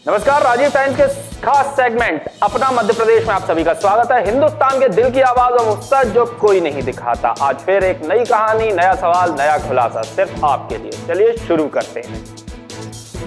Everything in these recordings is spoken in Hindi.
नमस्कार, राजीव टाइम्स के खास सेगमेंट अपना मध्य प्रदेश में आप सभी का स्वागत है। हिंदुस्तान के दिल की आवाज और सच जो कोई नहीं दिखाता। आज फिर एक नई कहानी, नया सवाल, नया खुलासा सिर्फ आपके लिए। चलिए शुरू करते हैं।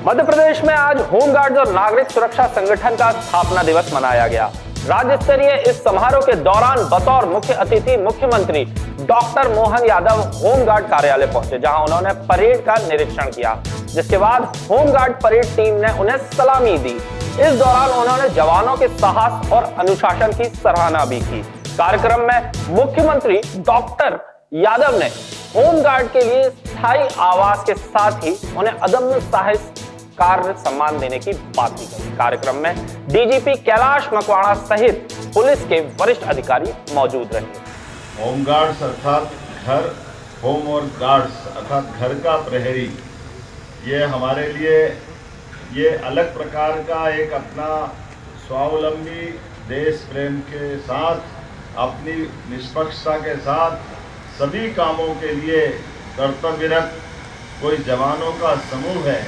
मध्य प्रदेश में आज होमगार्ड्स और नागरिक सुरक्षा संगठन का स्थापना दिवस मनाया गया। राज्य स्तरीय इस समारोह के दौरान बतौर मुख्य अतिथि मुख्यमंत्री डॉक्टर मोहन यादव होमगार्ड कार्यालय पहुंचे, जहां उन्होंने परेड का निरीक्षण किया, जिसके बाद होमगार्ड परेड टीम ने उन्हें सलामी दी। इस दौरान उन्होंने जवानों के साहस और अनुशासन की सराहना भी की। कार्यक्रम में मुख्यमंत्री डॉक्टर यादव ने होमगार्ड के लिए स्थायी आवास के साथ ही उन्हें अदम्य साहस कार्य सम्मान देने की बात की गई। कार्यक्रम में डीजीपी कैलाश मकवाणा सहित पुलिस के वरिष्ठ अधिकारी मौजूद रहे। होमगार्ड्स अर्थात घर, होम और गार्ड्स अर्थात घर का प्रहरी, ये हमारे लिए ये अलग प्रकार का एक अपना स्वावलंबी देश प्रेम के साथ अपनी निष्पक्षता के साथ सभी कामों के लिए कर्तव्यरत कोई जवानों का समूह है,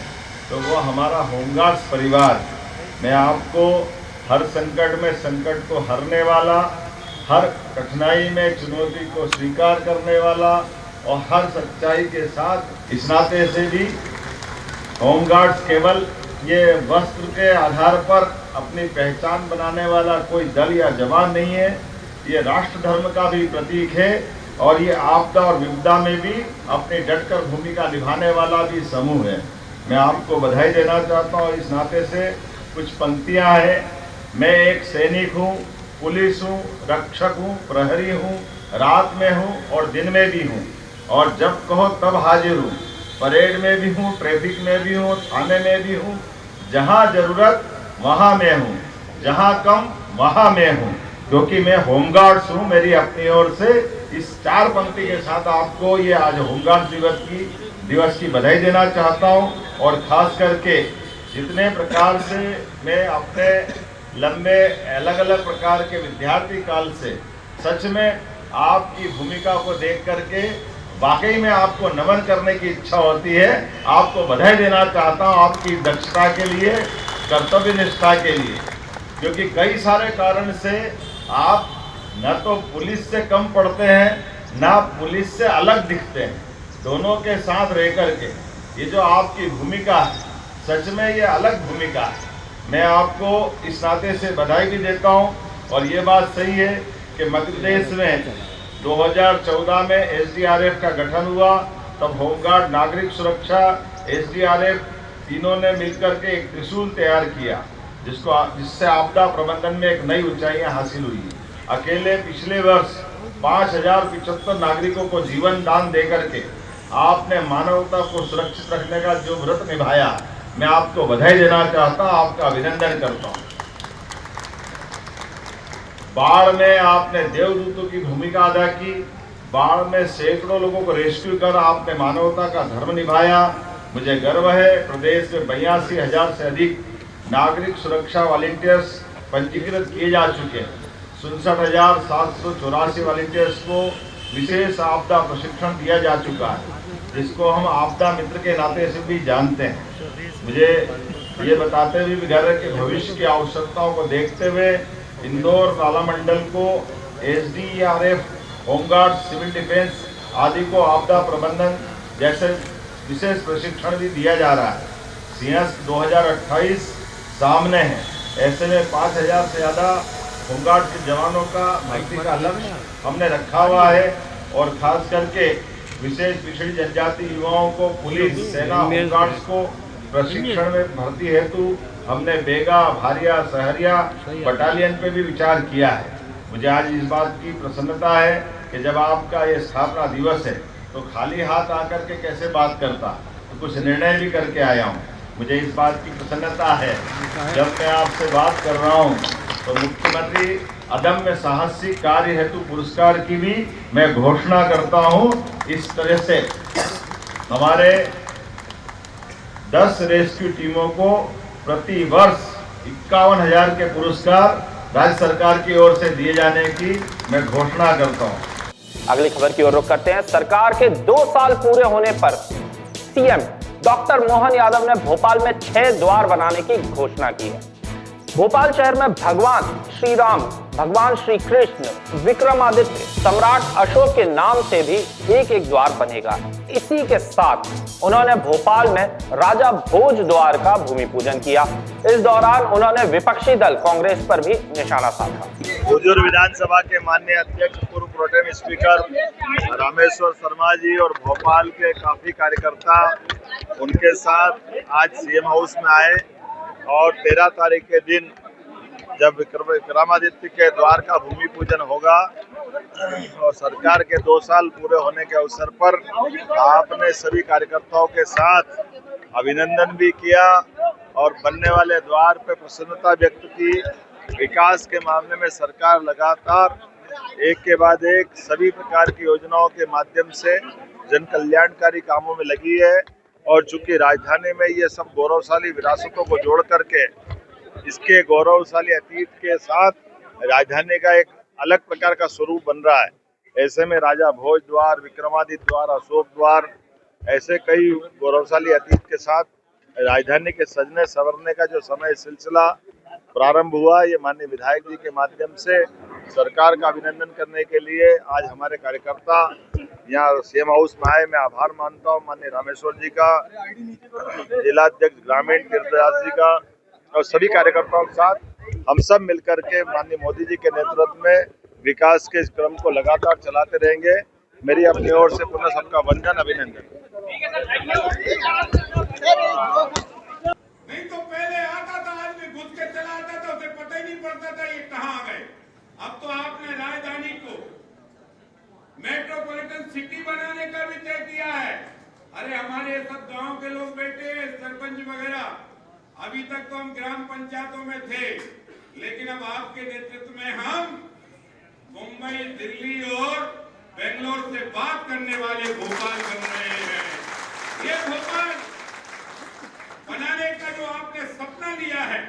तो वो हमारा होमगार्ड्स परिवार। मैं आपको हर संकट में संकट को हरने वाला, हर कठिनाई में चुनौती को स्वीकार करने वाला और हर सच्चाई के साथ, इस नाते से भी होमगार्ड्स केवल ये वस्त्र के आधार पर अपनी पहचान बनाने वाला कोई दल या जवान नहीं है, ये राष्ट्र धर्म का भी प्रतीक है और ये आपदा और विपदा में भी अपनी डटकर भूमिका निभाने वाला भी समूह है। मैं आपको बधाई देना चाहता हूँ। इस नाते से कुछ पंक्तियाँ हैं। मैं एक सैनिक हूँ, पुलिस हूँ, रक्षक हूँ, प्रहरी हूँ, रात में हूँ और दिन में भी हूँ, और जब कहो तब हाजिर हूँ। परेड में भी हूँ, ट्रैफिक में भी हूँ, थाने में भी हूँ। जहाँ जरूरत वहाँ मैं हूँ, जहाँ कम वहाँ मैं हूँ, क्योंकि मैं होमगार्ड्स हूँ। मेरी अपनी ओर से इस चार पंक्ति के साथ आपको ये आज होमगार्ड्स दिवस की बधाई देना चाहता हूँ। और खास करके जितने प्रकार से मैं अपने लंबे अलग अलग प्रकार के विद्यार्थी काल से सच में आपकी भूमिका को देख करके वाकई में आपको नमन करने की इच्छा होती है। आपको बधाई देना चाहता हूँ आपकी दक्षता के लिए, कर्तव्य निष्ठा के लिए, क्योंकि कई सारे कारण से आप न तो पुलिस से कम पढ़ते हैं, ना पुलिस से अलग दिखते हैं। दोनों के साथ रह करके ये जो आपकी भूमिका है, सच में ये अलग भूमिका है। मैं आपको इस नाते से बधाई भी देता हूँ। और ये बात सही है कि मध्य प्रदेश में 2014 में एसडीआरएफ का गठन हुआ, तब होमगार्ड, नागरिक सुरक्षा, एसडीआरएफ तीनों ने मिलकर के एक त्रिशूल तैयार किया, जिससे आपदा प्रबंधन में एक नई ऊंचाइयां हासिल हुई। अकेले पिछले वर्ष 5075 नागरिकों को जीवन दान देकर के आपने मानवता को सुरक्षित रखने का जो व्रत निभाया, मैं आपको बधाई देना चाहता हूँ, आपका अभिनंदन करता हूँ। बाढ़ में आपने देवदूतों की भूमिका अदा की। बाढ़ में सैकड़ों लोगों को रेस्क्यू कर आपने मानवता का धर्म निभाया। मुझे गर्व है, प्रदेश में 82,000 से अधिक नागरिक सुरक्षा वॉलंटियर्स पंजीकृत किए जा चुके हैं। 67,784 वॉलंटियर्स को विशेष आपदा प्रशिक्षण दिया जा चुका है, जिसको हम आपदा मित्र के नाते से भी जानते हैं। मुझे ये बताते हुए भी गर्व है कि भविष्य की आवश्यकताओं को देखते हुए इंदौर तालामंडल को एसडीआरएफ, होमगार्ड, सिविल डिफेंस आदि को आपदा प्रबंधन जैसे विशेष प्रशिक्षण भी दिया जा रहा है। सिंहस्थ 2028 सामने है, ऐसे में 5,000 से ज़्यादा होमगार्ड के जवानों का भर्ती का लक्ष्य हमने रखा हुआ है। और खास करके विशेष पिछड़ी जनजाति युवाओं को पुलिस, सेना, होमगार्ड्स को प्रशिक्षण में भर्ती हेतु हमने बेगा, भारिया, सहरिया बटालियन पे भी विचार किया है। मुझे आज इस बात की प्रसन्नता है कि जब आपका ये स्थापना दिवस है तो खाली हाथ आकर के कैसे बात करता, तो कुछ निर्णय भी करके आया हूँ। मुझे इस बात की प्रसन्नता है, जब मैं आपसे बात कर रहा हूँ तो मुख्यमंत्री अदम्य साहसिक कार्य हेतु पुरस्कार की भी मैं घोषणा करता हूँ। इस तरह से हमारे 10 रेस्क्यू टीमों को प्रति वर्ष 51,000 के पुरस्कार राज्य सरकार की ओर से दिए जाने की मैं घोषणा करता हूँ। अगली खबर की ओर रुख करते हैं। सरकार के 2 साल पूरे होने पर सीएम डॉक्टर मोहन यादव ने भोपाल में 6 द्वार बनाने की घोषणा की है। भोपाल शहर में भगवान श्री राम, भगवान श्री कृष्ण, विक्रमादित्य, सम्राट अशोक के नाम से भी एक द्वार बनेगा। इसी के साथ उन्होंने भोपाल में राजा भोज द्वार का भूमि पूजन किया। इस दौरान उन्होंने विपक्षी दल कांग्रेस पर भी निशाना साधा। हुजूर विधानसभा के माननीय अध्यक्ष पूर्व प्रोटेम स्पीकर रामेश्वर शर्मा जी और भोपाल के काफी कार्यकर्ता उनके साथ आज सीएम हाउस में आए और 13 तारीख के दिन जब विक्रमादित्य के द्वार का भूमि पूजन होगा और सरकार के 2 साल पूरे होने के अवसर पर आपने सभी कार्यकर्ताओं के साथ अभिनंदन भी किया और बनने वाले द्वार पे प्रसन्नता व्यक्त की। विकास के मामले में सरकार लगातार एक के बाद एक सभी प्रकार की योजनाओं के माध्यम से जन कल्याणकारी कामों में लगी है और चूंकि राजधानी में ये सब गौरवशाली विरासतों को जोड़ करके इसके गौरवशाली अतीत के साथ राजधानी का एक अलग प्रकार का स्वरूप बन रहा है। ऐसे में राजा भोज द्वार, विक्रमादित्य द्वार, अशोक द्वार ऐसे कई गौरवशाली अतीत के साथ राजधानी के सजने संवरने का जो समय सिलसिला प्रारंभ हुआ, ये माननीय विधायक जी के माध्यम से सरकार का अभिनंदन करने के लिए आज हमारे कार्यकर्ता यहाँ सीएम हाउस में आए। मैं आभार मानता हूँ माननीय रामेश्वर जी का, जिलाध्यक्ष ग्रामीण तीर्थदास जी का और सभी कार्यकर्ताओं के साथ हम सब मिलकर के माननीय मोदी जी के नेतृत्व में विकास के इस क्रम को लगातार चलाते रहेंगे। मेरी अपनी ओर से पुनः सबका वंदन, अभिनंदन। नहीं तो पहले आता था, आदमी घुस के चला आता था, उसे पता ही नहीं पड़ता था ये कहाँ आ गए। अब तो आपने राजधानी को मेट्रोपॉलिटन सिटी बनाने का भी तय किया है। अरे हमारे सब गांव के लोग बैठे हैं, सरपंच वगैरह, अभी तक तो हम ग्राम पंचायतों में थे, लेकिन अब आपके नेतृत्व में हम मुंबई, दिल्ली और बेंगलोर से बात करने वाले भोपाल बन रहे हैं। ये भोपाल बनाने का जो आपने सपना लिया है,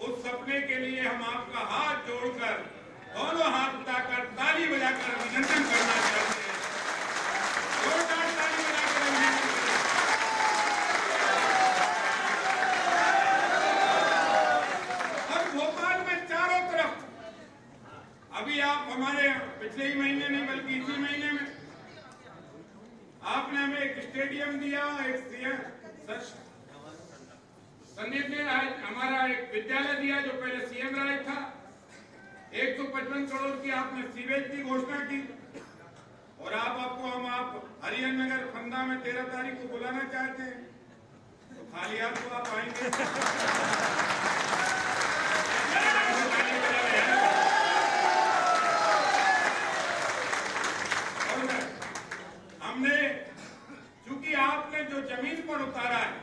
उस सपने के लिए हम आपका हाथ जोड़कर, दोनों हाथ उठाकर ताली बजाकर अभिनंदन करना चाहते हैं। जोरदार ताली बजाकर अभिनंदन करते हैं। और भोपाल में चारों तरफ अभी आप हमारे पिछले ही महीने नहीं बल्कि इसी महीने में आपने हमें एक स्टेडियम दिया, एक संदीप ने हमारा एक विद्यालय दिया जो पहले सीएम राय था। 155 करोड़ की आपने सीवेज की घोषणा की और आप हरिहर नगर फंदा में 13 तारीख को बुलाना चाहते हैं, तो खाली हाथ तो आप आएंगे। हमने चूंकि आपने जो जमीन पर उतारा है,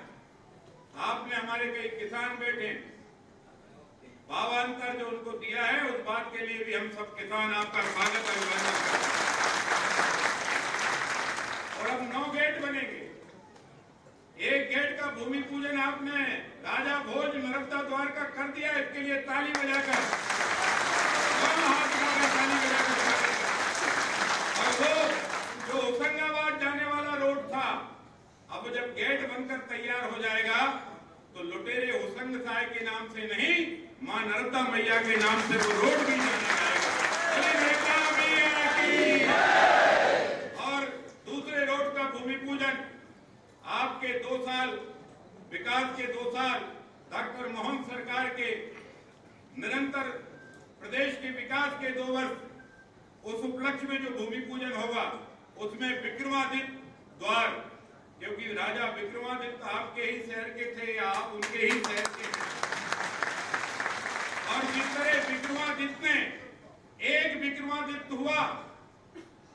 आपने हमारे कई किसान बैठे भावांतर जो उनको दिया है, उस बात के लिए भी हम सब किसान आपका स्वागत अभिनंदन करते हैं। और अब 9 गेट बनेंगे। एक गेट का भूमि पूजन आपने राजा भोज नर्मदा द्वार का कर दिया, इसके लिए ताली बजाकर, दोनों हाथ उठाकर ताली बजाकर। और वो जो होशंगाबाद जाने वाला रोड था, अब जब गेट बनकर तैयार हो जाएगा तो लुटेरे होशंग साय के नाम से नहीं, मां नर्मदा मैया के नाम से वो रोड भी जाना जाएगा। और दूसरे रोड का भूमि पूजन आपके 2 साल विकास के 2 साल डॉक्टर मोहन सरकार के निरंतर प्रदेश के विकास के 2 वर्ष, उस उपलक्ष्य में जो भूमि पूजन होगा उसमें विक्रमादित्य द्वार, क्योंकि राजा विक्रमादित्य आपके ही शहर के थे या आप उनके ही शहर के थे, और जिस तरह विक्रमादित्य ने एक विक्रमादित्य हुआ,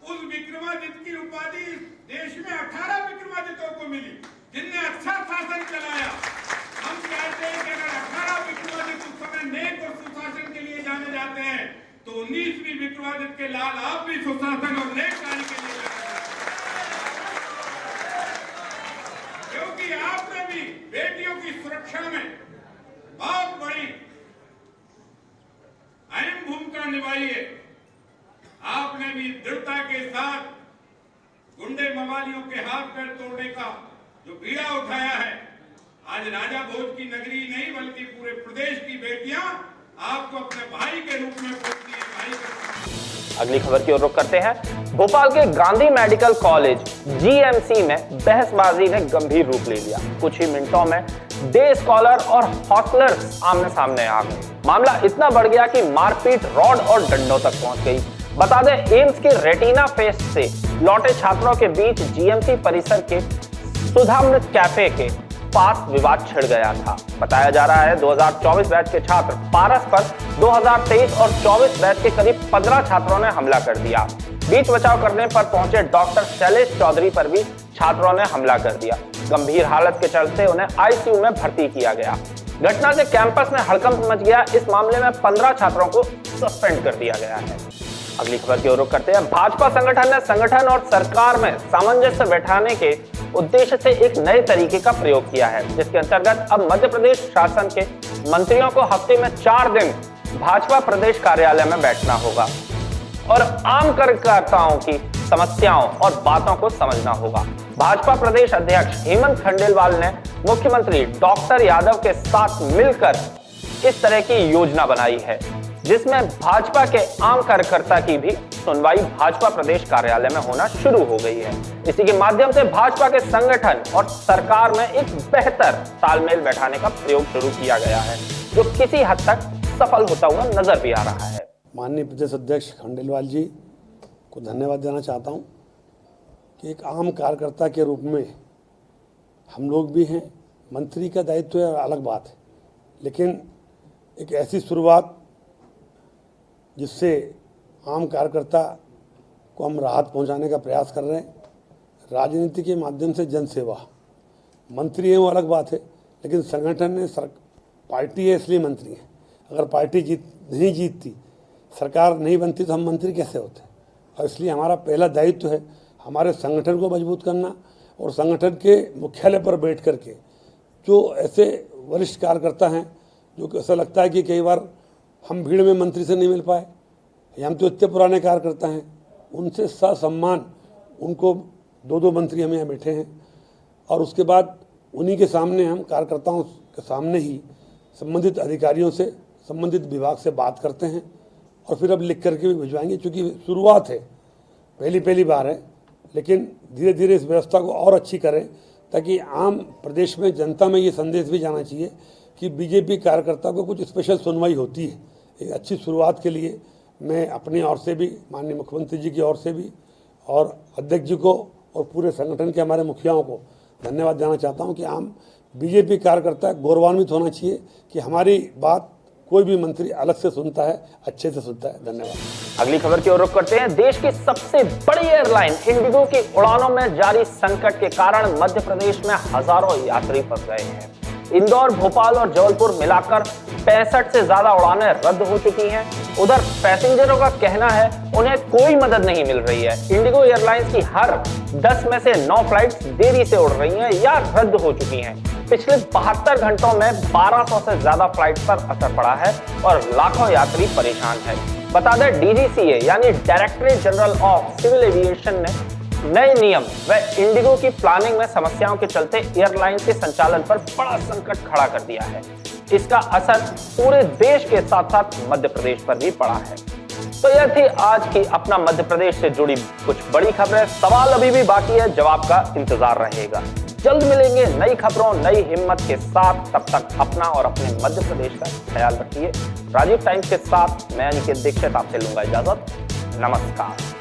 उस विक्रमादित्य की उपाधि देश में 18 विक्रमादित्यों को मिली जिनने अच्छा शासन चलाया। हम कहते हैं कि अगर 18 विक्रमादित्य उस समय नेक और सुशासन के लिए जाने जाते हैं, तो 19वीं विक्रमादित्य के लाल आप भी सुशासन और नेक कार्य के लिए जाने जाते हैं। क्योंकि आपने भी बेटियों की सुरक्षा में बहुत बड़ी अहम भूमिका निभाई है। आपने भी दृढ़ता के साथ गुंडे मवालियों के हाथ पैर तोड़ने का जो बीड़ा उठाया है। आज राजा भोज की नगरी नहीं बल्कि पूरे प्रदेश की बेटियां आपको अपने भाई के रूप में बोलती है, भाई का। अगली खबर की ओर रुख करते हैं। भोपाल के गांधी मेडिकल कॉलेज जीएमसी में बहसबाजी ने गंभीर रूप ले लिया। कुछ ही मिनटों में डे स्कॉलर और हॉस्टलर्स आमने सामने आ गए। मामला इतना बढ़ गया कि मारपीट रॉड और डंडों तक पहुंच गई। बता दें, एम्स के रेटिना फेस्ट से लौटे छात्रों के बीच जीएमसी परिसर के सुधामृत कैफे के पास विवाद छिड़ गया था। बताया जा रहा है 2024 बैच के छात्र पारस पर 2023 और 24 बैच के करीब 15 छात्रों ने हमला कर दिया। बीच बचाव करने पर पहुंचे डॉक्टर शैलेश चौधरी पर भी छात्रों ने हमला कर दिया। गंभीर हालत के चलते उन्हें आईसीयू में भर्ती किया गया। घटना से कैंपस में हड़कंप मच गया। इस मामले में 15 छात्रों को सस्पेंड कर दिया गया है। अगली खबर की ओर रुख करते हैं। भाजपा संगठन ने संगठन और सरकार में सामंजस्य बैठाने के उद्देश्य से एक नए तरीके का प्रयोग किया है, जिसके अंतर्गत अब मध्य प्रदेश शासन के मंत्रियों को हफ्ते में 4 दिन भाजपा प्रदेश कार्यालय में बैठना होगा और आम कार्यकर्ताओं की समस्याओं और बातों को समझना होगा। भाजपा प्रदेश अध्यक्ष हेमंत खंडेलवाल ने मुख्यमंत्री डॉक्टर यादव के साथ मिलकर इस तरह की योजना बनाई है, जिसमें भाजपा के आम कार्यकर्ता की भी सुनवाई भाजपा प्रदेश कार्यालय में होना शुरू हो गई है। इसी के माध्यम से भाजपा के संगठन और सरकार में एक बेहतर तालमेल बैठाने का प्रयोग शुरू किया गया है, जो किसी हद तक सफल होता हुआ नजर भी आ रहा है। माननीय प्रदेश अध्यक्ष खंडेलवाल जी को धन्यवाद देना चाहता हूं कि एक आम कार्यकर्ता के रूप में हम लोग भी हैं। मंत्री का दायित्व है, अलग बात है, लेकिन एक ऐसी शुरुआत जिससे आम कार्यकर्ता को हम राहत पहुंचाने का प्रयास कर रहे हैं। राजनीति के माध्यम से जनसेवा, मंत्री हैं वो अलग बात है, लेकिन संगठन ने पार्टी है इसलिए मंत्री है। अगर पार्टी नहीं जीतती, सरकार नहीं बनती, तो हम मंत्री कैसे होते। और इसलिए हमारा पहला दायित्व है हमारे संगठन को मजबूत करना और संगठन के मुख्यालय पर बैठ करके जो ऐसे वरिष्ठ कार्यकर्ता हैं जो ऐसा लगता है कि कई बार हम भीड़ में मंत्री से नहीं मिल पाए, हम तो इतने पुराने कार्यकर्ता हैं, उनसे ससम्मान उनको 2-2 मंत्री हम यहाँ बैठे हैं और उसके बाद उन्हीं के सामने हम कार्यकर्ताओं के सामने ही संबंधित अधिकारियों से, संबंधित विभाग से बात करते हैं और फिर अब लिख करके भी भिजवाएंगे। चूँकि शुरुआत है, पहली बार है, लेकिन धीरे धीरे इस व्यवस्था को और अच्छी करें ताकि आम प्रदेश में जनता में ये संदेश भी जाना चाहिए कि बीजेपी कार्यकर्ता को कुछ स्पेशल सुनवाई होती है। एक अच्छी शुरुआत के लिए मैं अपनी ओर से भी, माननीय मुख्यमंत्री जी की ओर से भी और अध्यक्ष जी को और पूरे संगठन के हमारे मुखियाओं को धन्यवाद देना चाहता हूं कि आम बीजेपी कार्यकर्ता गौरवान्वित होना चाहिए कि हमारी बात कोई भी मंत्री अलग से सुनता है, अच्छे से सुनता है। धन्यवाद। अगली खबर की ओर रुख करते हैं। देश की सबसे बड़ी एयरलाइन इंडिगो की उड़ानों में जारी संकट के कारण मध्य प्रदेश में हजारों यात्री फंस गए हैं। इंदौर, भोपाल और जबलपुर मिलाकर 65 से ज्यादा उड़ानें रद्द हो चुकी हैं। उधर पैसेंजरों का कहना है उन्हें कोई मदद नहीं मिल रही है। इंडिगो एयरलाइंस की हर 10 में से 9 फ्लाइट्स देरी से उड़ रही हैं या रद्द हो चुकी हैं। पिछले 72 घंटों में 1200 से ज्यादा फ्लाइट पर असर पड़ा है और लाखों यात्री परेशान हैं। बता दें, डीजीसीए यानी directorate general of civil aviation ने नए नियम व इंडिगो की प्लानिंग में समस्याओं के चलते एयरलाइन के संचालन पर बड़ा संकट खड़ा कर दिया है। इसका असर पूरे देश के साथ साथ मध्य प्रदेश पर भी पड़ा है। तो यह थी आज की अपना मध्य प्रदेश से जुड़ी कुछ बड़ी खबरें। सवाल अभी भी बाकी है, जवाब का इंतजार रहेगा। जल्द मिलेंगे नई खबरों, नई हिम्मत के साथ। तब तक अपना और अपने मध्य प्रदेश का ख्याल रखिए। राजीव टाइम्स के साथ मैं अनिकेत दीक्षित आपसे लूंगा इजाजत। नमस्कार।